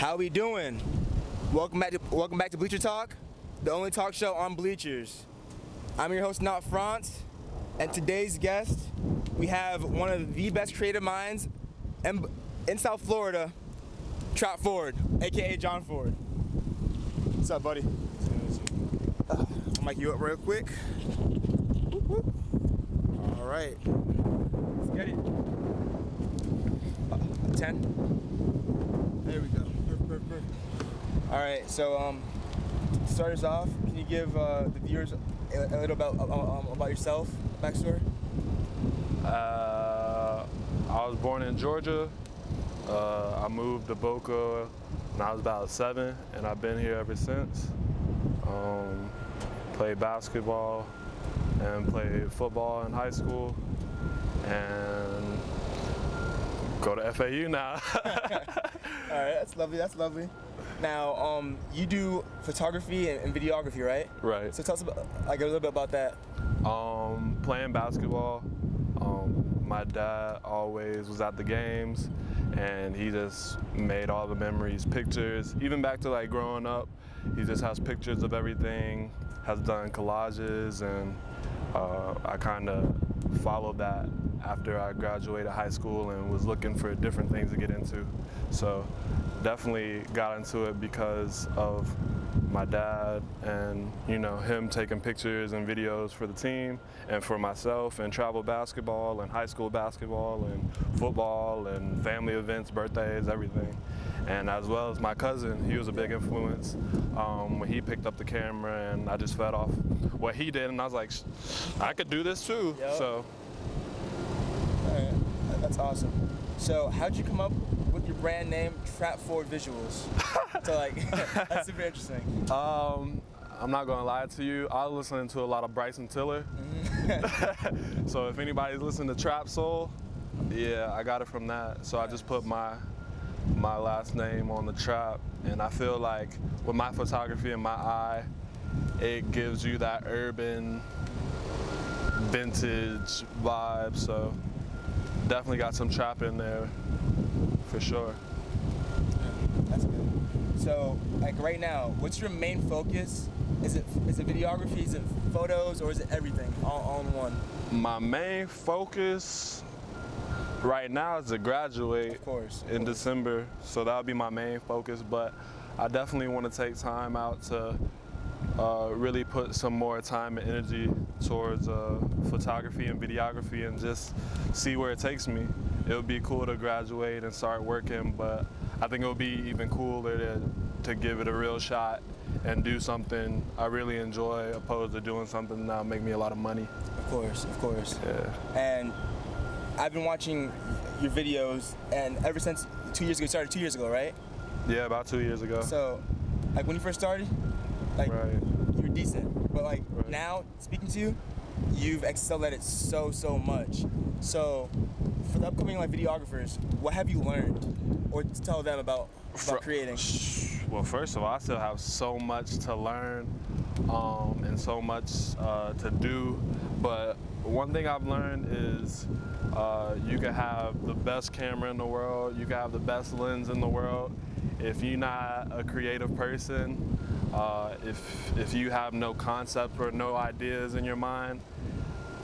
How we doing? Welcome back to Bleacher Talk, the only talk show on Bleachers. I'm your host, Not France, and today's guest, we have one of the best creative minds in South Florida, Trap Ford, aka John Ford. What's up, buddy? I'll mic you up real quick. Whoop, whoop. All right, let's get it. 10. There we go. Perfect. All right, so to start us off, can you give the viewers a little about yourself, backstory? I was born in Georgia. I moved to Boca when I was about 7, and I've been here ever since. Played basketball and played football in high school, and go to FAU now. All right, that's lovely. Now, you do photography and videography, right? Right. So tell us about, a little bit about that. Playing basketball. My dad always was at the games, and he just made all the memories, pictures, even back to like growing up. He just has pictures of everything, has done collages, and I kind of followed that after I graduated high school and was looking for different things to get into. So definitely got into it because of my dad and, you know, him taking pictures and videos for the team and for myself, and travel basketball and high school basketball and football and family events, birthdays, everything. And as well as my cousin, he was a big influence when he picked up the camera, and I just fed off what he did, and I was like, I could do this too. Yep. So. All right, that's awesome. So how'd you come up with your brand name, Trap Ford Visuals? So like, that's super interesting. I'm not gonna lie to you, I was listening to a lot of Bryson Tiller. Mm-hmm. So if anybody's listening to Trap Soul, yeah, I got it from that. So I just put my last name on the trap, and I feel like with my photography and my eye, it gives you that urban, vintage vibe. So definitely got some trap in there, for sure. Yeah, that's good. So, like right now, what's your main focus? Is it videography? Is it photos, or is it everything all in one? My main focus right now is to graduate, of course. In December. So that'll be my main focus. But I definitely want to take time out to really put some more time and energy towards photography and videography, and just see where it takes me. It would be cool to graduate and start working, but I think it would be even cooler to give it a real shot and do something I really enjoy, opposed to doing something that'll make me a lot of money. Of course. Yeah. And I've been watching your videos, and ever since 2 years ago, you started 2 years ago, right? Yeah, about 2 years ago. So, like when you first started, like right. You were decent, but like right. Now, speaking to you, you've excelled at it so much. So, for the upcoming like videographers, what have you learned, or to tell them about creating? Well, first of all, I still have so much to learn, and so much to do. But one thing I've learned is you can have the best camera in the world, you can have the best lens in the world. If you're not a creative person, if you have no concept or no ideas in your mind,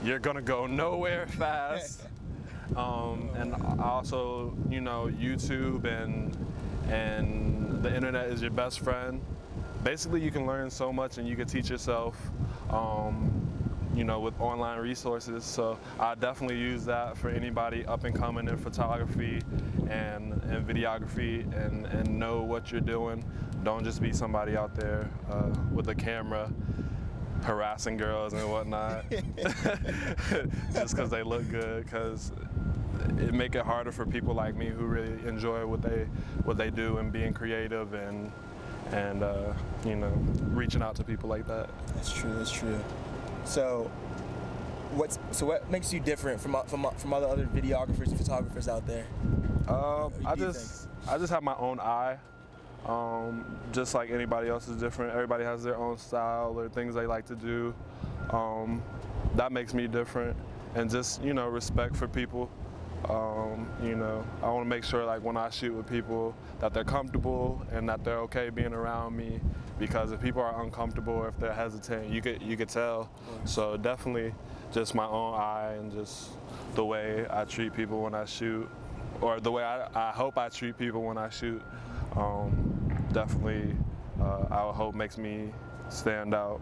you're gonna go nowhere fast. And also, you know, YouTube and the internet is your best friend. Basically, you can learn so much, and you can teach yourself, you know, with online resources. So I definitely use that for anybody up and coming in photography and videography, and know what you're doing. Don't just be somebody out there with a camera harassing girls and whatnot just because they look good, because it make it harder for people like me who really enjoy what they do and being creative and you know, reaching out to people like that. That's true. So what makes you different from other videographers and photographers out there? I just have my own eye. Just like anybody else is different. Everybody has their own style or things they like to do. That makes me different, and just, you know, respect for people. You know, I want to make sure like when I shoot with people that they're comfortable and that they're okay being around me, because if people are uncomfortable or if they're hesitant, you could tell. So definitely just my own eye and just the way I treat people when I shoot, or the way I hope I treat people when I shoot, definitely I would hope makes me stand out.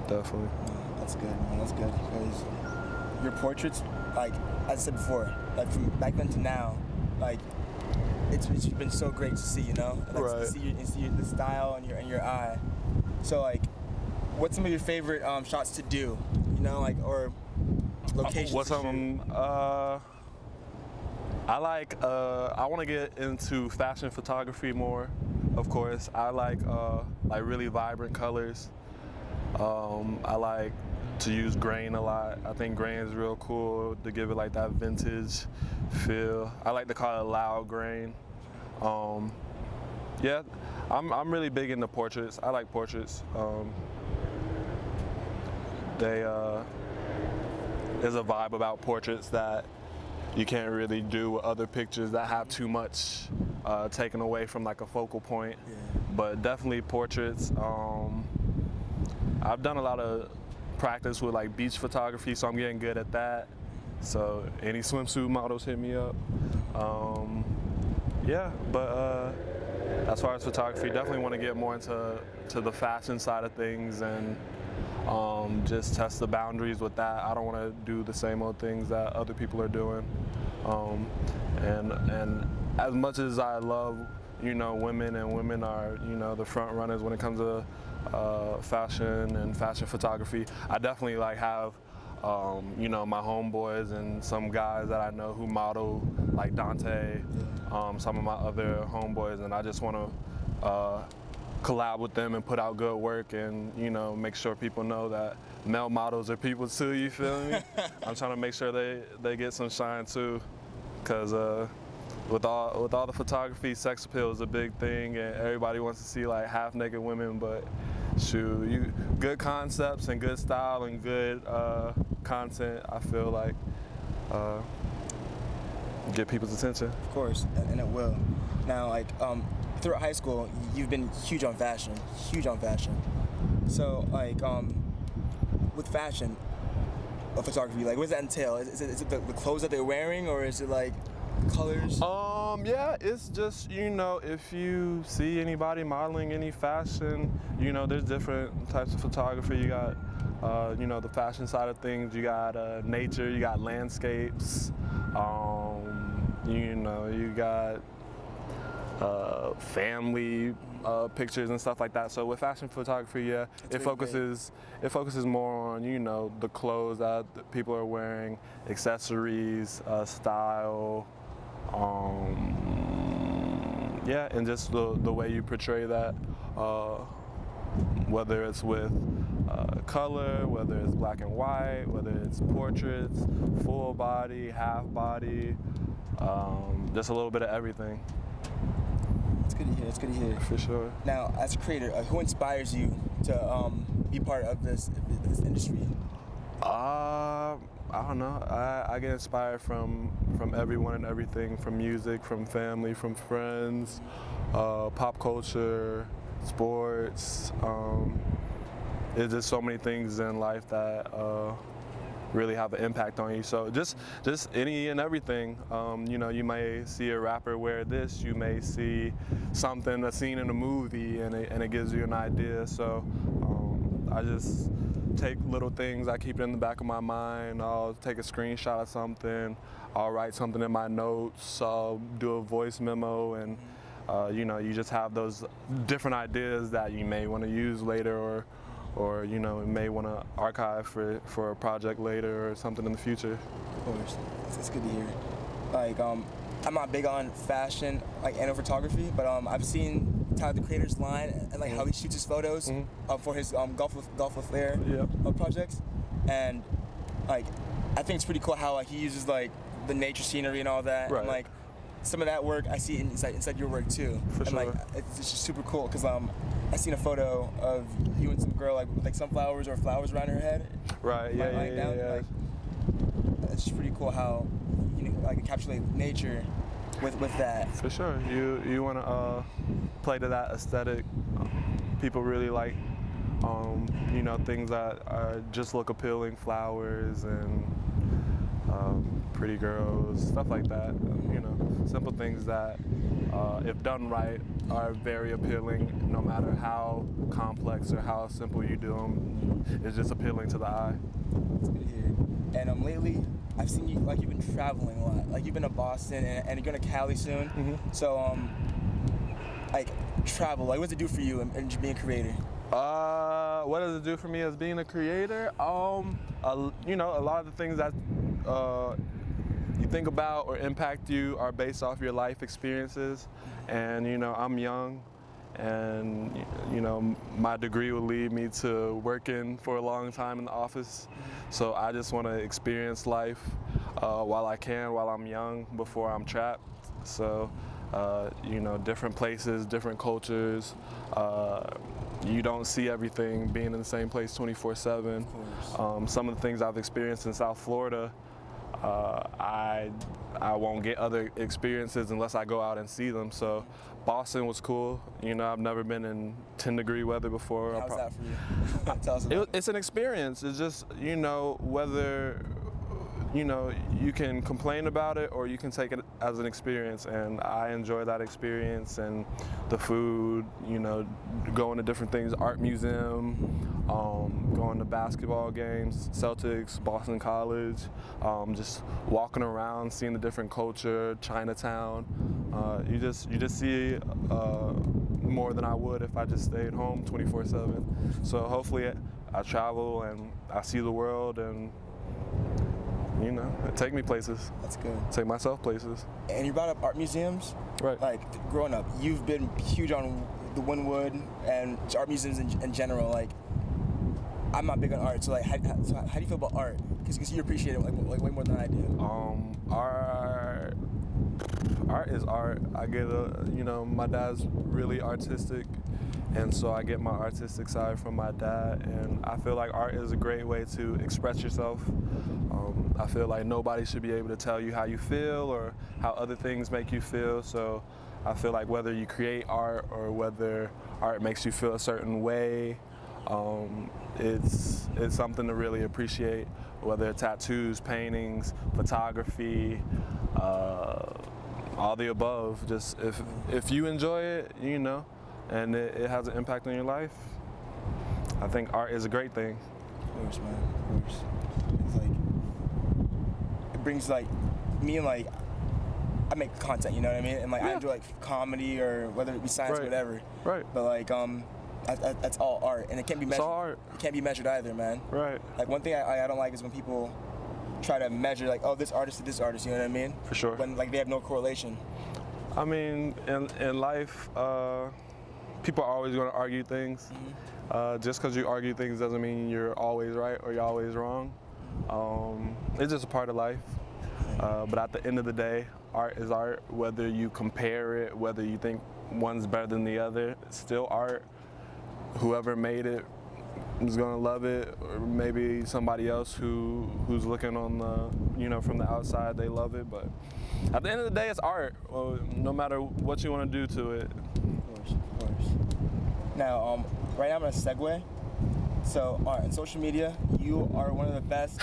Definitely. That's good, man. That's good, because your portraits, like I said before, like from back then to now, like it's been so great to see, you know, like Right. to see the style in your eye. So like, what's some of your favorite shots to do, you know, like, or locations? What's to some of shoot? them? I like. I want to get into fashion photography more. Of course, I like really vibrant colors. I like to use grain a lot. I think grain is real cool to give it like that vintage feel. I like to call it loud grain. Yeah, I'm really big into portraits. I like portraits. There's a vibe about portraits that you can't really do with other pictures that have too much taken away from like a focal point. Yeah. But definitely portraits. I've done a lot of practice with like beach photography, so I'm getting good at that. So any swimsuit models hit me up. Yeah, but as far as photography, definitely want to get more into the fashion side of things and just test the boundaries with that. I don't want to do the same old things that other people are doing. And as much as I love, you know, women, and women are, you know, the front runners when it comes to fashion and fashion photography, I definitely like have, you know, my homeboys and some guys that I know who model, like Dante, some of my other homeboys, and I just want to collab with them and put out good work and, you know, make sure people know that male models are people too, you feel me? I'm trying to make sure they get some shine too, because with all the photography, sex appeal is a big thing, and everybody wants to see like half naked women, but shoot, good concepts and good style and good content, I feel like get people's attention. Of course, and it will. Now, like, throughout high school, you've been huge on fashion. So, like, with fashion, photography, like, what does that entail? Is it the clothes that they're wearing, or is it like colors? Yeah, it's just, you know, if you see anybody modeling any fashion, you know, there's different types of photography. You got, you know, the fashion side of things. You got nature. You got landscapes. You know, you got family pictures and stuff like that. So with fashion photography, yeah, it focuses more on, you know, the clothes that people are wearing, accessories, style, yeah, and just the way you portray that, whether it's with color, whether it's black and white, whether it's portraits, full body, half body, just a little bit of everything. It's good to hear. For sure. Now, as a creator, who inspires you to be part of this industry? I don't know. I get inspired from everyone and everything, from music, from family, from friends, pop culture, sports. There's just so many things in life that really have an impact on you. So just any and everything. You know, you may see a rapper wear this, you may see something that's seen in a movie, and it gives you an idea. So I just take little things, I keep it in the back of my mind. I'll take a screenshot of something, I'll write something in my notes, I'll do a voice memo, and you know, you just have those different ideas that you may want to use later, or you know, may want to archive for a project later or something in the future. Of course, it's good to hear. Like, I'm not big on fashion, like, and photography, but I've seen Tyler the Creator's line and like how he shoots his photos for his Golf with Flair projects, and like I think it's pretty cool how like he uses like the nature scenery and all that, Right. and like some of that work I see inside your work too. For and sure. like it's just super cool because I seen a photo of you and some girl like with like sunflowers or flowers around her head. Right. Yeah. Like, it's just pretty cool how like encapsulate nature with that. For sure, you want to play to that aesthetic. People really like, things that just look appealing, flowers and pretty girls, stuff like that. Simple things that, if done right, are very appealing. No matter how complex or how simple you do them, it's just appealing to the eye. That's good to hear. And lately, I've seen you, like, you've been traveling a lot. Like, you've been to Boston and you're going to Cali soon. Mm-hmm. So, like, travel, like, what does it do for you in being a creator? What does it do for me as being a creator? A lot of the things that you think about or impact you are based off your life experiences. And, I'm young, and, my degree will lead me to working for a long time in the office. So I just want to experience life while I can, while I'm young, before I'm trapped. So, different places, different cultures. You don't see everything being in the same place 24/7. Some of the things I've experienced in South Florida, I won't get other experiences unless I go out and see them. So Boston was cool. I've never been in 10-degree weather before. How's that for you? Tell us about it. It's an experience. It's just, whether, you can complain about it or you can take it as an experience. And I enjoy that experience and the food, going to different things, art museum, going to basketball games, Celtics, Boston College, just walking around, seeing the different culture, Chinatown. You just see more than I would if I just stayed home 24/7. So hopefully I travel and I see the world and take me places. That's good. Take myself places. And you brought up art museums. Right. Like, growing up, you've been huge on the Wynwood and art museums in general. Like, I'm not big on art, so like, how do you feel about art? Because you appreciate it like way more than I do. Art is art. I get my dad's really artistic, and so I get my artistic side from my dad, and I feel like art is a great way to express yourself. I feel like nobody should be able to tell you how you feel or how other things make you feel, so I feel like whether you create art or whether art makes you feel a certain way, it's something to really appreciate, whether it's tattoos, paintings, photography, all the above. Just if you enjoy it, and it has an impact on your life, I think art is a great thing. Of course, man, of course. It's like, it brings like, me and like, I make content, you know what I mean? And like, yeah. I enjoy like comedy or whether it be science or whatever. Right. But like, that's all art, and it can't be measured. It's all art. It can't be measured either, man. Right. Like, one thing I don't like is when people try to measure like, oh, this artist to this artist, you know what I mean? For sure. When like they have no correlation. I mean, in life, people are always going to argue things. Mm-hmm. Just because you argue things doesn't mean you're always right or you're always wrong. It's just a part of life. But at the end of the day, art is art. Whether you compare it, whether you think one's better than the other, it's still art. Whoever made it is gonna love it, or maybe somebody else who's looking on the, from the outside, they love it. But at the end of the day, it's art. Well, no matter what you want to do to it. Of course. Now, right now I'm gonna segue. So, on social media, you are one of the best.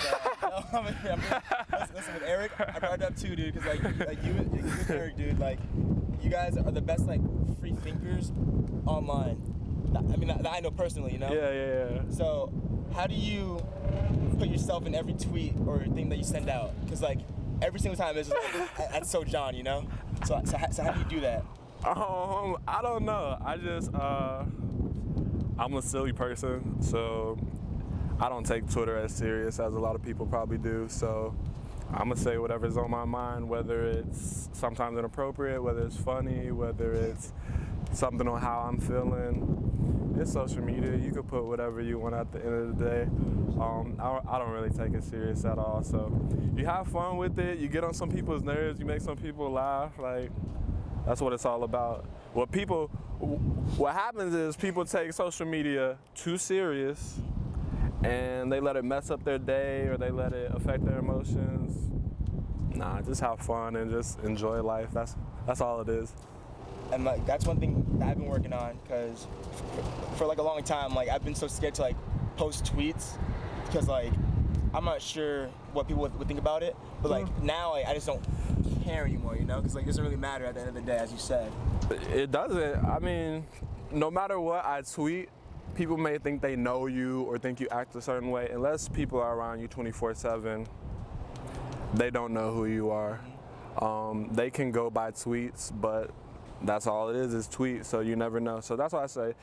Listen, with Eric, I brought it up too, dude, because like you and Eric, dude, like, you guys are the best like free thinkers online. That I know personally, Yeah. So, how do you put yourself in every tweet or thing that you send out? Because like every single time it's just like, that's so John, So how do you do that? I don't know. I just I'm a silly person, so I don't take Twitter as serious as a lot of people probably do. So I'm gonna say whatever's on my mind, whether it's sometimes inappropriate, whether it's funny, whether it's something on how I'm feeling. It's social media. You can put whatever you want at the end of the day. I don't really take it serious at all. So you have fun with it. You get on some people's nerves. You make some people laugh. Like, that's what it's all about. What happens is people take social media too serious and they let it mess up their day or they let it affect their emotions. Nah, just have fun and just enjoy life. That's all it is. And like that's one thing that I've been working on, because for like a long time, like I've been so scared to like post tweets, because like I'm not sure what people would think about it. But like now, like, I just don't care anymore, you know, because like it doesn't really matter at the end of the day, as you said. It doesn't. I mean, no matter what I tweet, people may think they know you or think you act a certain way. Unless people are around you 24/7, they don't know who you are. They can go by tweets, but that's all it is tweets, so you never know. So that's why I say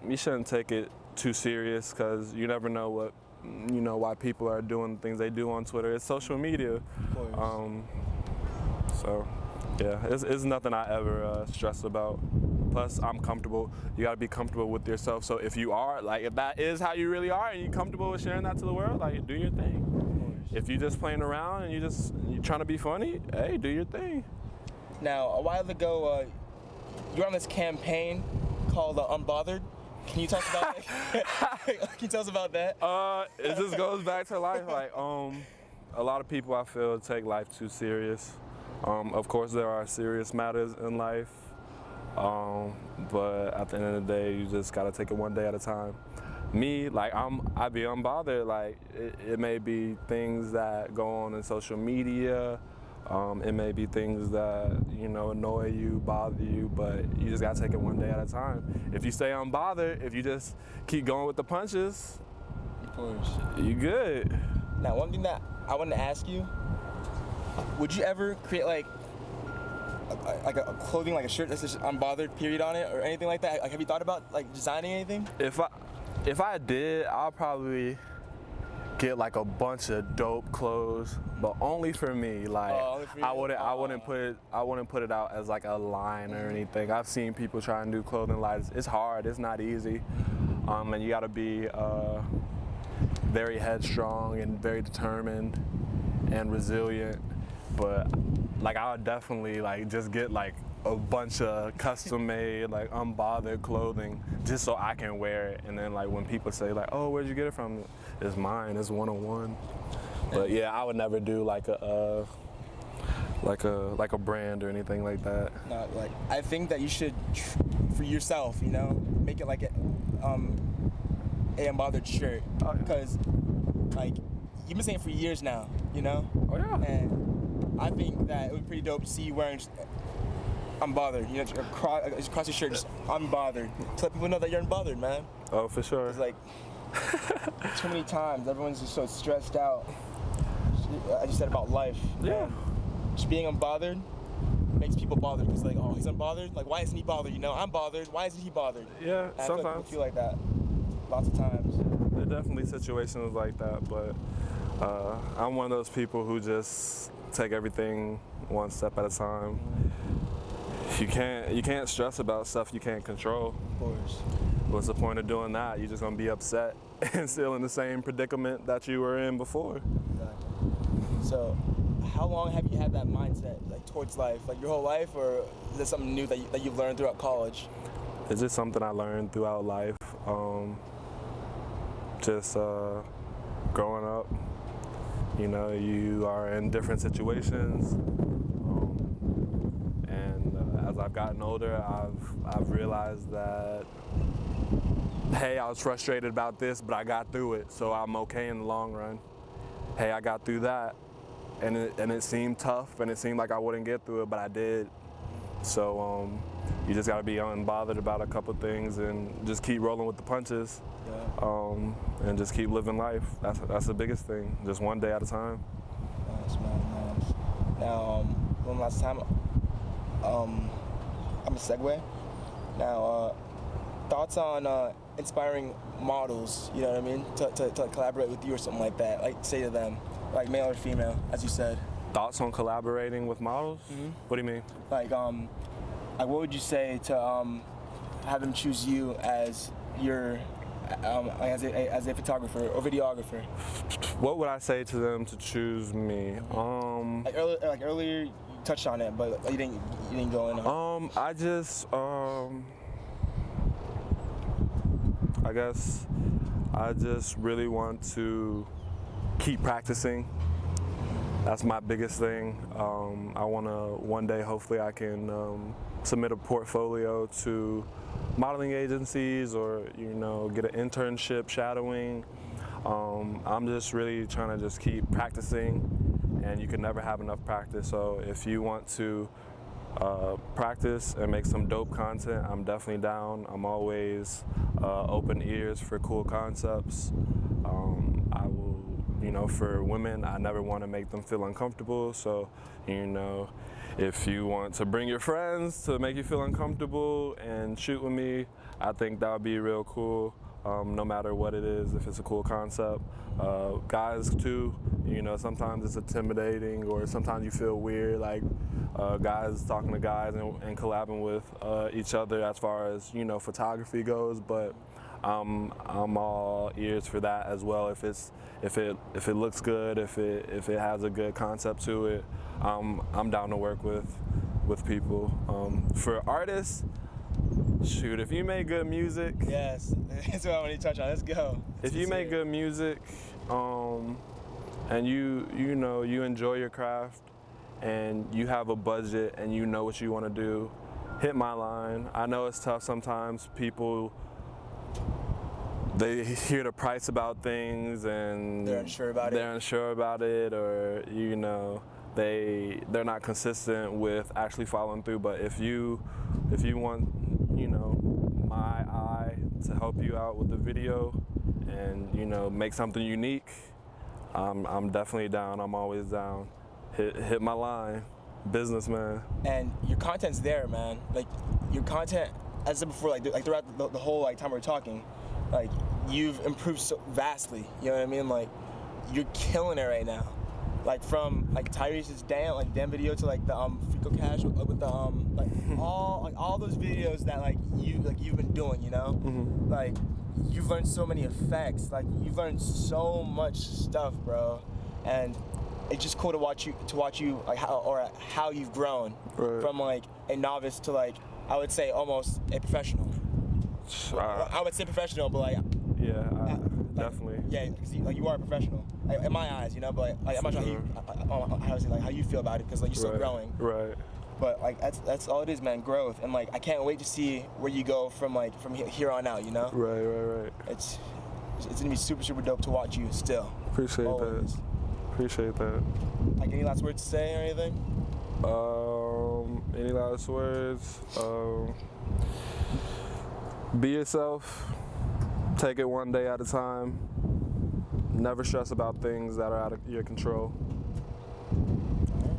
you shouldn't take it too serious, because you never know what, you know, why people are doing things they do on Twitter. It's social media. Of course. So yeah, it's nothing I ever stress about. Plus, I'm comfortable. You gotta be comfortable with yourself. So if you are, like, if that is how you really are and you're comfortable with sharing that to the world, like, do your thing. If you're just playing around and you're trying to be funny, hey, do your thing. Now, a while ago, you were on this campaign called Unbothered. Can you talk about that? Can you tell us about that? It just goes back to life. Like, a lot of people, I feel, take life too serious. Of course, there are serious matters in life, but at the end of the day, you just gotta take it one day at a time. Me, like, I be unbothered. Like, it may be things that go on in social media. It may be things that, you know, annoy you, bother you, but you just gotta take it one day at a time. If you stay unbothered, if you just keep going with the punches, Of course. you good. Now, one thing that I wanted to ask you, would you ever create like a clothing, like a shirt that's just unbothered period on it, or anything like that? Like, have you thought about like designing anything? If I did, I'll probably get like a bunch of dope clothes, but only for me. Like, only for you? I wouldn't put it out as like a line or anything. I've seen people try and do clothing lines. It's hard. It's not easy, and you got to be very headstrong and very determined and resilient. But like, I would definitely like just get like a bunch of custom made, like, unbothered clothing just so I can wear it. And then like when people say like, oh, where'd you get it from? It's mine, it's one-on-one. But yeah, I would never do like a brand or anything like that. No, like, I think that you should, for yourself, you know, make it like a unbothered shirt. Because like, you've been saying it for years now, you know? Oh yeah. And I think that it would be pretty dope to see you wearing just unbothered, you know, just across your shirt, just unbothered, to let people know that you're unbothered, man. Oh, for sure. It's like, too many times, everyone's just so stressed out, I just said, about life. Yeah. And just being unbothered makes people bothered, because like, oh, he's unbothered? Like, why isn't he bothered, you know? I'm bothered, why isn't he bothered? Yeah, And I sometimes. feel like people feel like that lots of times. There are definitely situations like that, but I'm one of those people who just take everything one step at a time. You can't stress about stuff you can't control. Of course. What's the point of doing that? You're just gonna be upset and still in the same predicament that you were in before. Exactly. So, how long have you had that mindset, like, towards life? Like, your whole life, or is it something new that you've learned throughout college? It's just something I learned throughout life. Just growing up, you know, you are in different situations, and as I've gotten older, I've realized that, hey, I was frustrated about this, but I got through it, so I'm okay in the long run. Hey, I got through that, and it seemed tough, and it seemed like I wouldn't get through it, but I did. So you just gotta be unbothered about a couple things and just keep rolling with the punches, and just keep living life. That's the biggest thing. Just one day at a time. Nice, man, nice. Now, one last time, I'm a segue. Now, thoughts on inspiring models, you know what I mean, to collaborate with you or something like that, like, say to them, like, male or female, as you said. Thoughts on collaborating with models? What do you mean? Like, what would you say to have them choose you as your, as a photographer or videographer? What would I say to them to choose me? Like earlier, you touched on it, but you didn't go in on. I guess I just really want to keep practicing That's my biggest thing. I want to one day, hopefully, I can submit a portfolio to modeling agencies or get an internship shadowing. I'm just really trying to just keep practicing, and you can never have enough practice. So if you want to practice and make some dope content, I'm definitely down. I'm always open ears for cool concepts. I will, for women, I never want to make them feel uncomfortable. So, if you want to bring your friends to make you feel uncomfortable and shoot with me, I think that would be real cool. No matter what it is, if it's a cool concept. Guys too, sometimes it's intimidating, or sometimes you feel weird, like guys talking to guys and collabing with each other as far as photography goes. But I'm all ears for that as well. If it looks good, if it has a good concept to it, I'm down to work with people. For artists, shoot, if you make good music. Yes, that's what I want to touch on. Let's go. If you make good music, and you enjoy your craft, and you have a budget, and you know what you want to do, hit my line. I know it's tough sometimes. People, they hear the price about things and they're unsure about it, or they're not consistent with actually following through. But if you want my eye to help you out with the video and make something unique, I'm definitely down. I'm always down. Hit my line, businessman. And your content's there, man. Like your content, as I said before, like throughout the whole time we're talking, like you've improved so vastly. You know what I mean? Like you're killing it right now. Like from Tyrese's damn video to the Frico Cash with the all those videos that you've been doing, Mm-hmm. Like you've learned so many effects, like you've learned so much stuff, bro. And it's just cool to watch you like how you've grown from a novice to I would say almost a professional. I would say professional, but definitely. Yeah, because you are a professional, in my eyes, but I'm not sure how you feel about it, because you're still growing. Right. But that's all it is, man, growth, and I can't wait to see where you go from here on out, Right. It's gonna be super, super dope to watch you still. Appreciate always. that. Appreciate that. Any last words to say or anything? Any last words? Be yourself. Take it one day at a time. Never stress about things that are out of your control.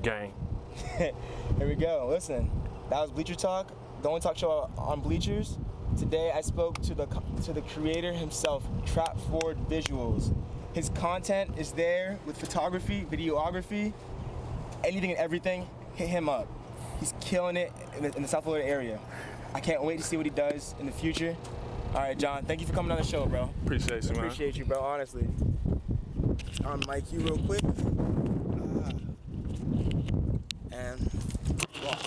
Gang. Here we go. Listen, that was Bleacher Talk, the only talk show on Bleachers. Today I spoke to the creator himself, Trap Forward Visuals. His content is there with photography, videography, anything and everything. Hit him up. He's killing it in the South Florida area. I can't wait to see what he does in the future. All right, John, thank you for coming on the show, bro. Appreciate you, man. Appreciate you, bro, honestly. On mic you real quick. And walk.